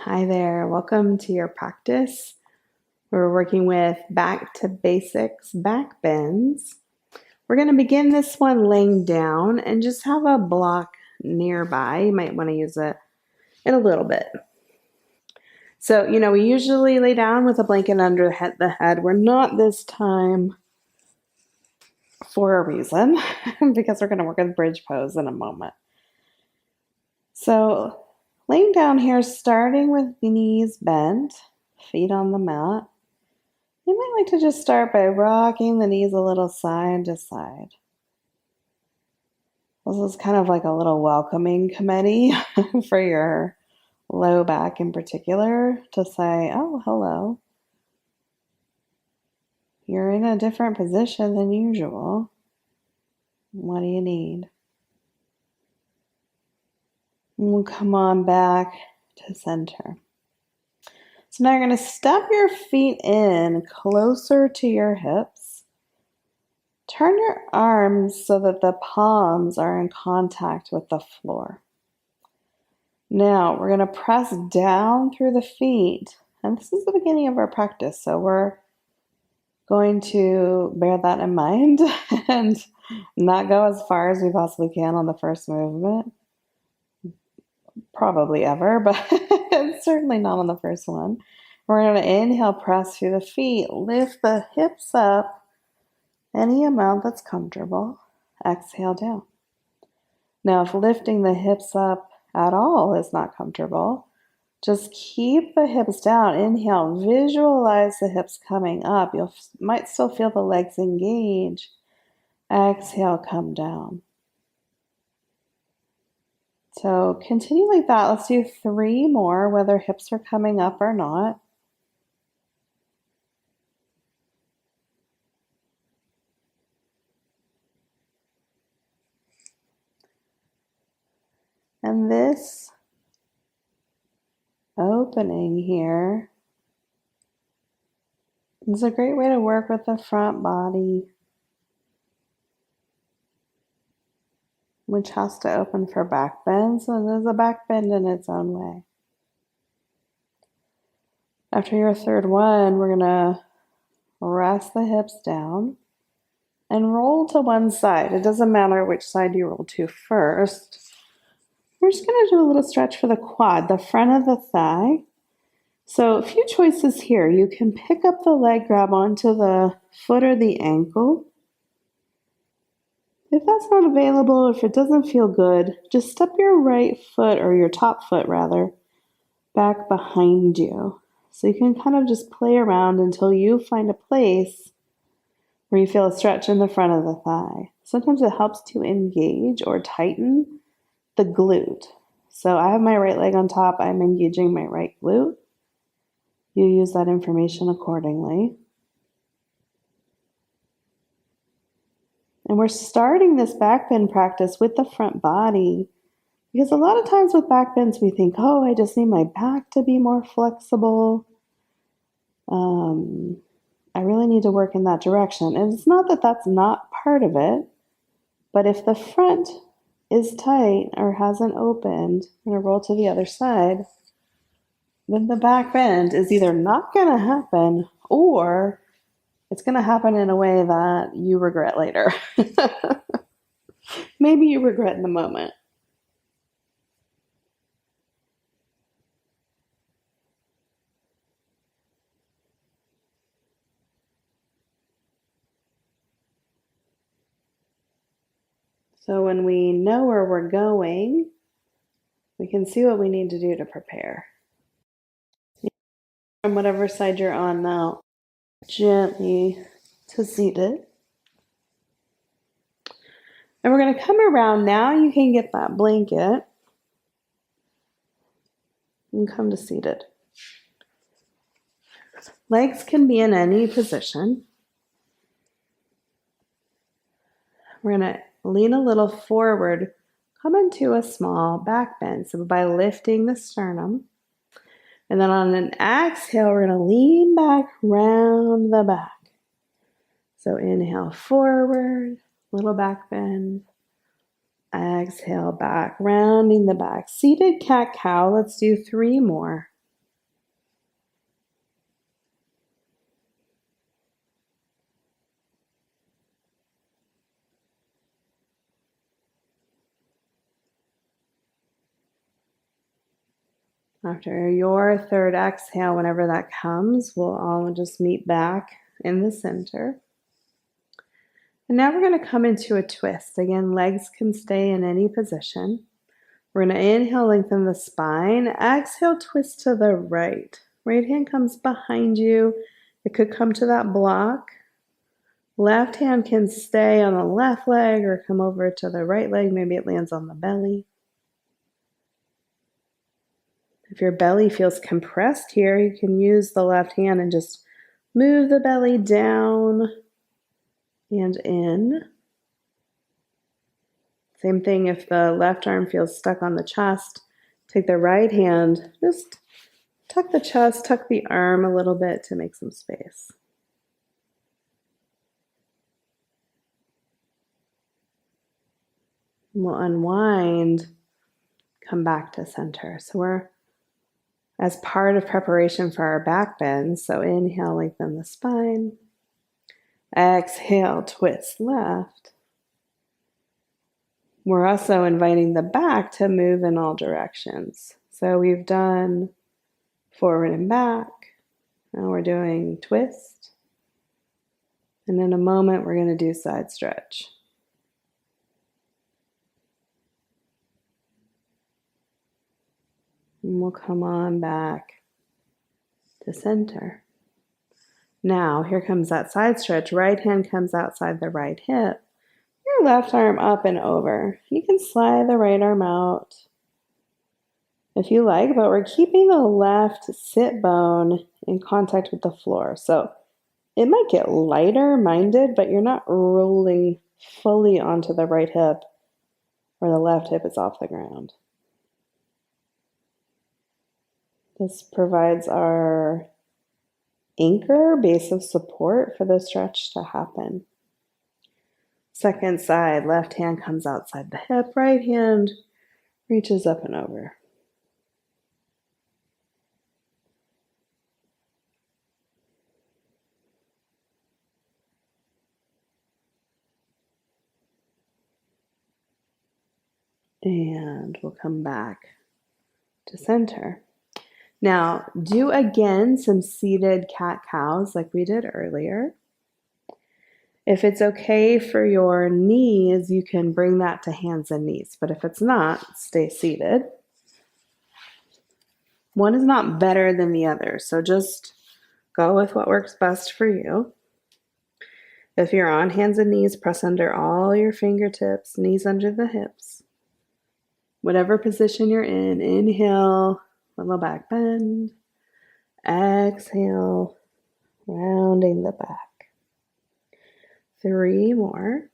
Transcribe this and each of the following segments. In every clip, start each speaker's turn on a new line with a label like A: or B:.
A: Hi there, welcome to your practice. We're working with back to basics back bends. We're going to begin this one laying down and just have a block nearby. You might want to use it in a little bit. So, we usually lay down with a blanket under the head. We're not this time for a reason because we're going to work with bridge pose in a moment. So, laying down here, starting with knees bent, feet on the mat. You might like to just start by rocking the knees a little side to side. This is kind of like a little welcoming committee for your low back in particular to say, oh, hello. You're in a different position than usual. What do you need? And we'll come on back to center. So now you're going to step your feet in closer to your hips. Turn your arms so that the palms are in contact with the floor. Now we're going to press down through the feet. And this is the beginning of our practice, so we're going to bear that in mind and not go as far as we possibly can on the first movement. Probably ever, but certainly not on the first one. We're going to inhale, press through the feet, lift the hips up any amount that's comfortable. Exhale down. Now, if lifting the hips up at all is not comfortable, just keep the hips down. Inhale, visualize the hips coming up. You might still feel the legs engage. Exhale, come down. So continue like that. Let's do 3 more, whether hips are coming up or not. And this opening here is a great way to work with the front body, which has to open for back bends, and is a back bend in its own way. After your third one, we're going to rest the hips down and roll to one side. It doesn't matter which side you roll to first. We're just going to do a little stretch for the quad, the front of the thigh. So a few choices here. You can pick up the leg, grab onto the foot or the ankle. If that's not available, if it doesn't feel good, just step your right foot, or your top foot rather, back behind you. So you can kind of just play around until you find a place where you feel a stretch in the front of the thigh. Sometimes it helps to engage or tighten the glute. So I have my right leg on top. I'm engaging my right glute. You use that information accordingly. And we're starting this back bend practice with the front body because a lot of times with back bends we think, oh, I just need my back to be more flexible. I really need to work in that direction. And it's not that that's not part of it, but if the front is tight or hasn't opened, I'm going to roll to the other side, then the back bend is either not going to happen or it's going to happen in a way that you regret later. Maybe you regret in the moment. So when we know where we're going, we can see what we need to do to prepare. From whatever side you're on now, gently to seated. And we're going to come around now. You can get that blanket and come to seated. Legs can be in any position. We're going to lean a little forward, come into a small back bend. So by lifting the sternum, and then on an exhale, we're going to lean back, round the back. So inhale forward, little back bend. Exhale back, rounding the back. Seated cat-cow. Let's do 3 more. After your third exhale, whenever that comes, we'll all just meet back in the center. And now we're going to come into a twist. Again, legs can stay in any position. We're going to inhale, lengthen the spine. Exhale, twist to the right. Right hand comes behind you. It could come to that block. Left hand can stay on the left leg or come over to the right leg. Maybe it lands on the belly. If your belly feels compressed here, you can use the left hand and just move the belly down and in. Same thing if the left arm feels stuck on the chest. Take the right hand, just tuck the chest, tuck the arm a little bit to make some space. And we'll unwind, come back to center. So we're as part of preparation for our back bend. So inhale, lengthen the spine. Exhale, twist left. We're also inviting the back to move in all directions. So we've done forward and back. Now we're doing twist. And in a moment, we're going to do side stretch. And we'll come on back to center. Now, here comes that side stretch. Right hand comes outside the right hip. Your left arm up and over. You can slide the right arm out if you like, but we're keeping the left sit bone in contact with the floor. So it might get lighter minded, but you're not rolling fully onto the right hip or the left hip is off the ground. This provides our anchor, base of support for the stretch to happen. Second side, left hand comes outside the hip, right hand reaches up and over. And we'll come back to center. Now, do again some seated cat-cows like we did earlier. If it's okay for your knees, you can bring that to hands and knees. But if it's not, stay seated. One is not better than the other, so just go with what works best for you. If you're on hands and knees, press under all your fingertips, knees under the hips. Whatever position you're in, inhale, little back bend. Exhale, rounding the back. 3 more.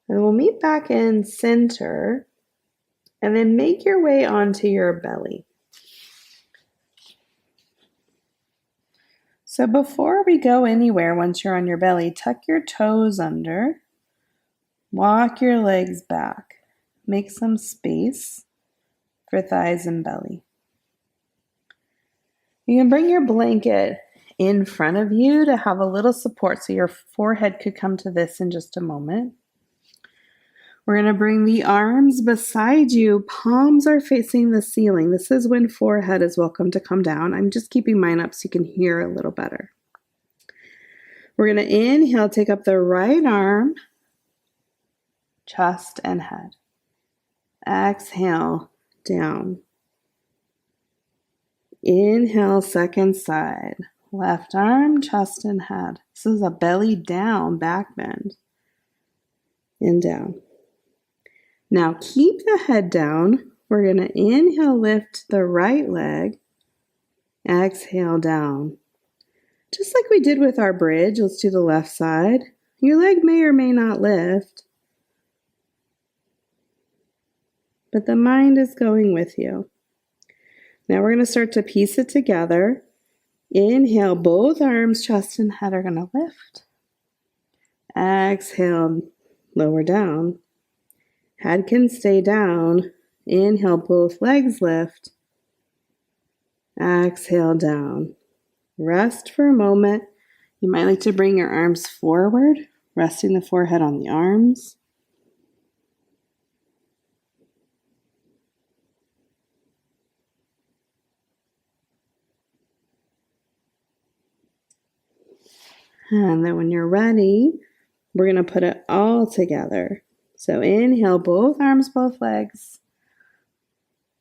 A: And we'll meet back in center and then make your way onto your belly. So before we go anywhere, once you're on your belly, tuck your toes under, walk your legs back, make some space for thighs and belly. You can bring your blanket in front of you to have a little support, so your forehead could come to this in just a moment. We're going to bring the arms beside you. Palms are facing the ceiling. This is when forehead is welcome to come down. I'm just keeping mine up so you can hear a little better. We're going to inhale, take up the right arm, chest and head. Exhale, down. Inhale, second side. Left arm, chest and head. This is a belly down back bend. And down. Now keep the head down. We're going to inhale, lift the right leg. Exhale, down. Just like we did with our bridge, let's do the left side. Your leg may or may not lift, but the mind is going with you. Now we're going to start to piece it together. Inhale, both arms, chest and head are going to lift. Exhale, lower down. Head can stay down. Inhale, both legs lift. Exhale, down. Rest for a moment. You might like to bring your arms forward, resting the forehead on the arms. And then when you're ready, we're going to put it all together. So inhale, both arms, both legs.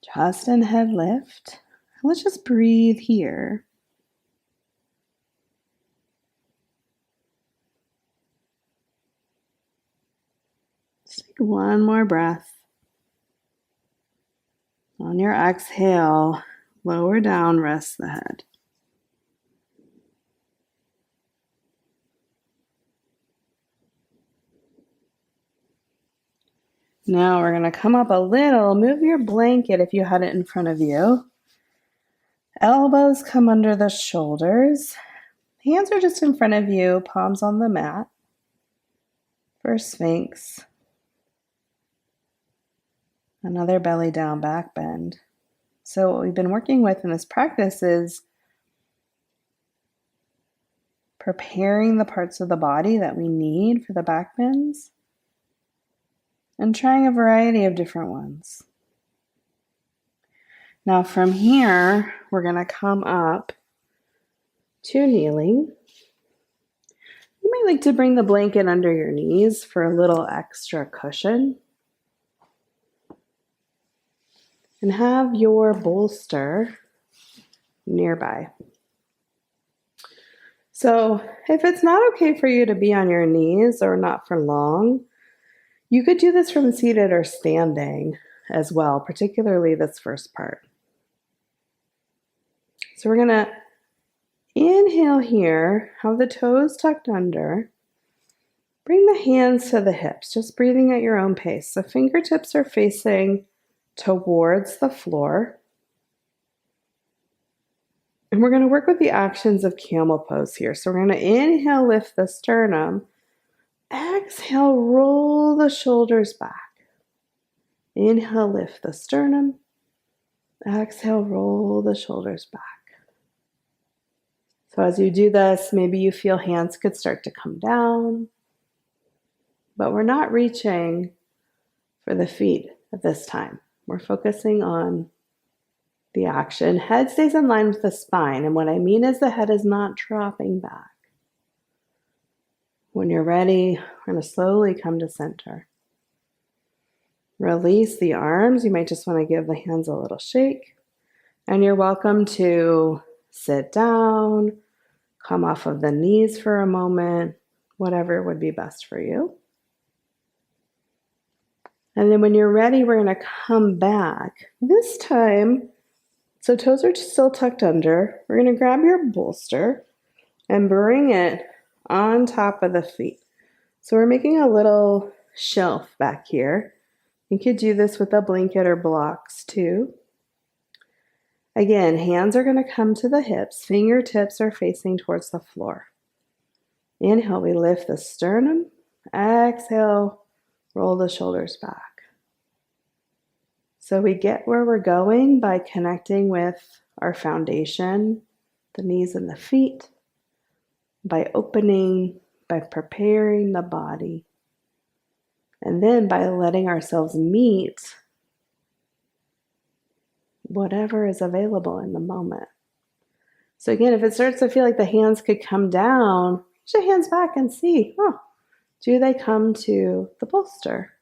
A: Chest and head lift. Let's just breathe here. Just take one more breath. On your exhale, lower down, rest the head. Now we're going to come up a little. Move your blanket if you had it in front of you. Elbows come under the shoulders. Hands are just in front of you, palms on the mat. For Sphinx. Another belly down back bend. So what we've been working with in this practice is preparing the parts of the body that we need for the back bends and trying a variety of different ones. Now from here, we're going to come up to kneeling. You might like to bring the blanket under your knees for a little extra cushion. And have your bolster nearby. So if it's not okay for you to be on your knees or not for long, you could do this from seated or standing as well, particularly this first part. So we're going to inhale here, have the toes tucked under. Bring the hands to the hips, just breathing at your own pace. The fingertips are facing towards the floor. And we're going to work with the actions of camel pose here. So we're going to inhale, lift the sternum. Exhale, roll the shoulders back. Inhale, lift the sternum. Exhale, roll the shoulders back. So as you do this, maybe you feel hands could start to come down. But we're not reaching for the feet at this time. We're focusing on the action. Head stays in line with the spine. And what I mean is the head is not dropping back. When you're ready, we're going to slowly come to center. Release the arms. You might just want to give the hands a little shake. And you're welcome to sit down, come off of the knees for a moment, whatever would be best for you. And then when you're ready, we're going to come back. This time, so toes are still tucked under. We're going to grab your bolster and bring it on top of the feet. So we're making a little shelf back here. You could do this with a blanket or blocks too. Again, hands are going to come to the hips. Fingertips are facing towards the floor. Inhale, we lift the sternum. Exhale, roll the shoulders back. So we get where we're going by connecting with our foundation, the knees and the feet, by opening, by preparing the body, and then by letting ourselves meet whatever is available in the moment. So again, if it starts to feel like the hands could come down, push your hands back and see, do they come to the bolster?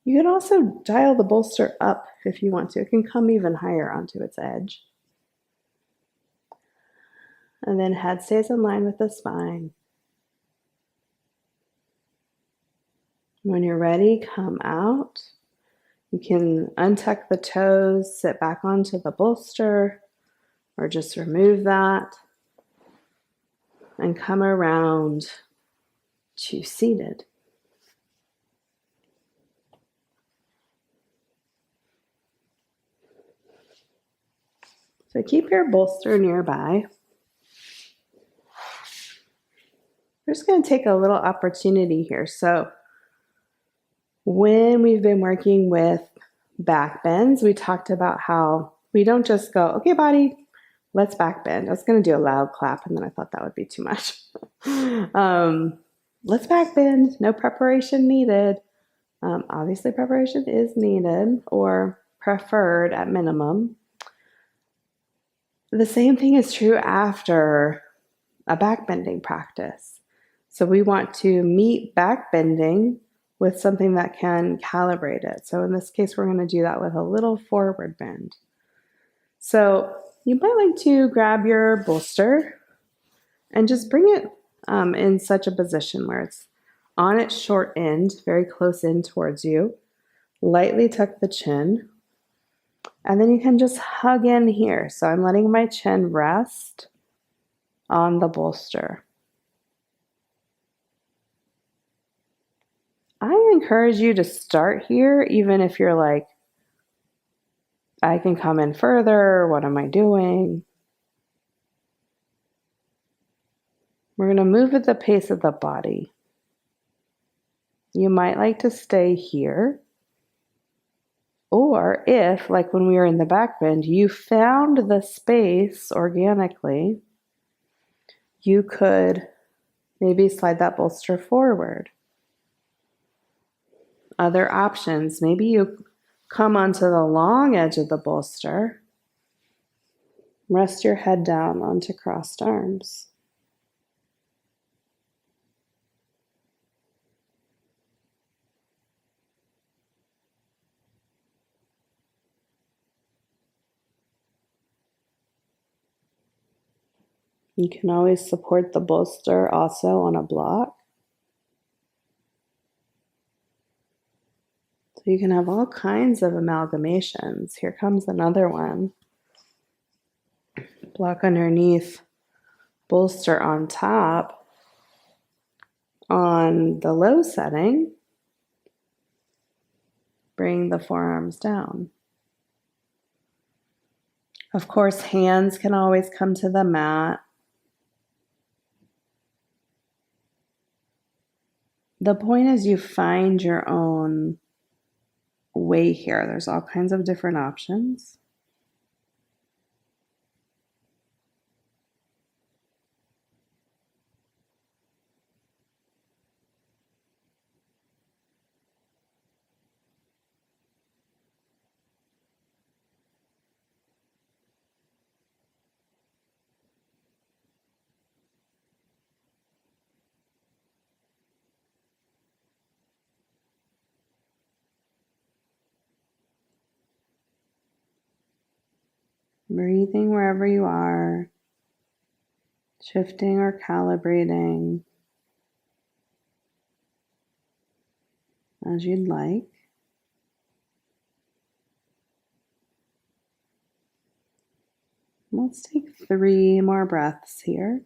A: You can also dial the bolster up if you want to. It can come even higher onto its edge. And then head stays in line with the spine. When you're ready, come out. You can untuck the toes, sit back onto the bolster, or just remove that and come around to seated. So keep your bolster nearby. We're just going to take a little opportunity here. So when we've been working with back bends, we talked about how we don't just go, okay, body, let's back bend. I was going to do a loud clap and then I thought that would be too much. Let's back bend. No preparation needed. Obviously, preparation is needed or preferred at minimum. The same thing is true after a back bending practice. So we want to meet back bending with something that can calibrate it. So in this case, we're going to do that with a little forward bend. So you might like to grab your bolster and just bring it in such a position where it's on its short end, very close in towards you. Lightly tuck the chin. And then you can just hug in here. So I'm letting my chin rest on the bolster. I encourage you to start here, even if you're like, I can come in further. What am I doing? We're going to move at the pace of the body. You might like to stay here. Or if, like when we were in the back bend, you found the space organically, you could maybe slide that bolster forward. Other options, maybe you come onto the long edge of the bolster, rest your head down onto crossed arms. You can always support the bolster also on a block. So you can have all kinds of amalgamations. Here comes another one. Block underneath, bolster on top. On the low setting, bring the forearms down. Of course, hands can always come to the mat. The point is you find your own way here. There's all kinds of different options. Breathing wherever you are, shifting or calibrating as you'd like. Let's take 3 more breaths here.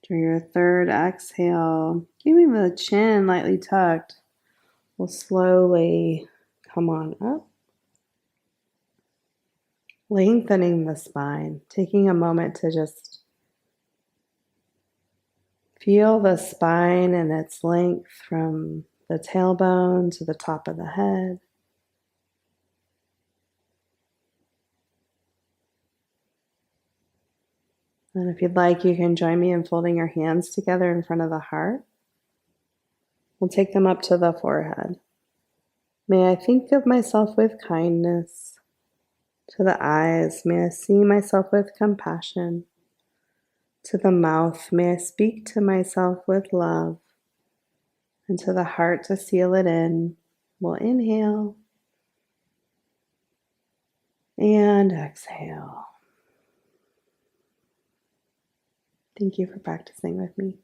A: For your third exhale, keeping the chin lightly tucked, we'll slowly come on up, lengthening the spine, taking a moment to just feel the spine and its length from the tailbone to the top of the head. And if you'd like, you can join me in folding your hands together in front of the heart. We'll take them up to the forehead. May I think of myself with kindness. To the eyes, may I see myself with compassion. To the mouth, may I speak to myself with love. And to the heart, to seal it in, we'll inhale and exhale. Thank you for practicing with me.